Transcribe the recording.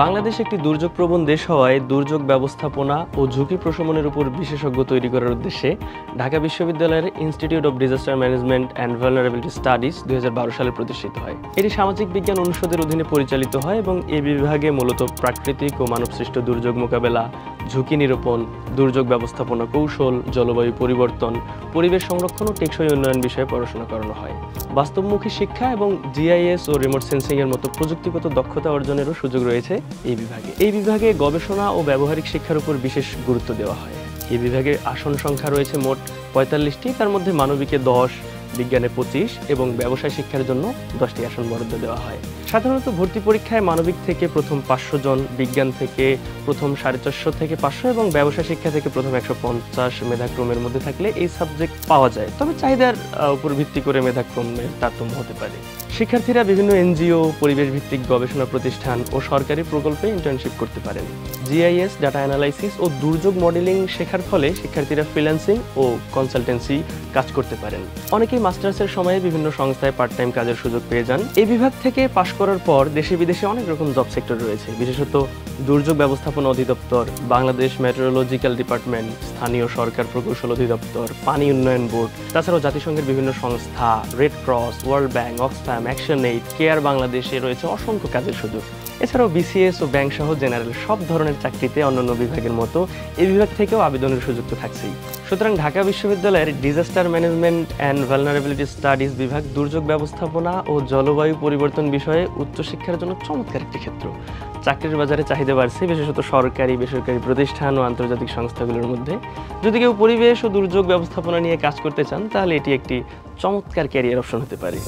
বাংলাদেশ একটি দুর্যোগ প্রবণ দেশ হওয়ায় দুর্যোগ ব্যবস্থাপনা ও ঝুঁকি প্রশমনের উপর বিশেষজ্ঞ তৈরি করার উদ্দেশ্যে ঢাকা বিশ্ববিদ্যালয়ের institute of disaster management and vulnerability studies 2012 সালে প্রতিষ্ঠিত হয়। এটি সামাজিক বিজ্ঞান অনুষদের অধীনে পরিচালিত হয় এবং এই বিভাগে মূলত প্রাকৃতিক ও মানবসৃষ্ট দুর্যোগ মোকাবেলা, ঝুঁকি নিরূপণ, দুর্যোগ ব্যবস্থাপনা কৌশল, জলবায়ু পরিবর্তন, পরিবেশ সংরক্ষণ ও টেকসই উন্নয়ন বিষয়ে পড়াশোনা করানো হয়। বাস্তবমুখী শিক্ষা এবং জিআইএস ও রিমোট সেন্সিংয়ের মতো প্রযুক্তিগত দক্ষতা অর্জনেরও সুযোগ রয়েছে এই বিভাগে গবেষণা ও ব্যবহারিক শিক্ষার উপর বিশেষ গুরুত্ব দেওয়া হয়। এই বিভাগে আসন সংখ্যা রয়েছে মোট 45টি, তার মধ্যে মানবিকে 10, বিজ্ঞানে 25 এবং ব্যবসায় শিক্ষার জন্য 10টি আসন বরাদ্দ দেওয়া হয়। সাধারণত ভর্তি পরীক্ষায় মানবিক থেকে প্রথম 500 জন, বিজ্ঞান থেকে প্রথম 450 থেকে 500 এবং ব্যবসায় শিক্ষা থেকে প্রথম 150 মেধাক্রমের মধ্যে থাকলে এই সাবজেক্ট পাওয়া যায়। তবে চাহিদার উপর ভিত্তি করে মেধাক্রমের তারতম্য হতে পারে। শিক্ষার্থীরা বিভিন্ন এনজিও, পরিবেশ ভিত্তিক গবেষণা প্রতিষ্ঠান ও সরকারি প্রকল্পে ইন্টার্নশিপ করতে পারেন। জিআইএস, ডাটা অ্যানালাইসিস ও দুর্যোগ মডেলিং শেখার ফলে শিক্ষার্থীরা ফ্রিল্যান্সিং ও কনসালটেন্সি কাজ করতে পারেন। অনেকেই মাস্টার্সের সময়ে বিভিন্ন সংস্থায় পার্ট টাইম কাজের সুযোগ পেয়ে যান। এই বিভাগ থেকে পাশ করার পর দেশে বিদেশে অনেক রকম জব সেক্টর রয়েছে, বিশেষত দুর্যোগ ব্যবস্থাপনা অধিদপ্তর, বাংলাদেশ মেট্রোলজিক্যাল ডিপার্টমেন্ট, স্থানীয় সরকার প্রকৌশল অধিদপ্তর, পানি উন্নয়ন বোর্ড, তাছাড়াও জাতিসংঘের বিভিন্ন সংস্থা, red cross, world bank, Oxfam, action aid, care বাংলাদেশে রয়েছে অসংখ্য কাজের সুযোগ। এছাড়াও বিসিএস ও ব্যাংক সহ জেনারেল সব ধরনের চাকরিতে অন্যান্য বিভাগের মতো এই বিভাগ থেকেও আবেদনের সুযোগ তো থাকছেই। সুতরাং ঢাকা বিশ্ববিদ্যালয়ের disaster management and vulnerability studies বিভাগ দুর্যোগ ব্যবস্থাপনা ও জলবায়ু পরিবর্তন বিষয়ে উচ্চশিক্ষার জন্য চমৎকার একটি ক্ষেত্র। চাকরির বাজারে চাহিদা বাড়ছে, বিশেষত সরকারি, বেসরকারি প্রতিষ্ঠান ও আন্তর্জাতিক সংস্থাগুলোর মধ্যে। যদি কেউ পরিবেশ ও দুর্যোগ ব্যবস্থাপনা নিয়ে কাজ করতে চান তাহলে এটি একটি চমৎকার ক্যারিয়ার অপশন হতে পারে।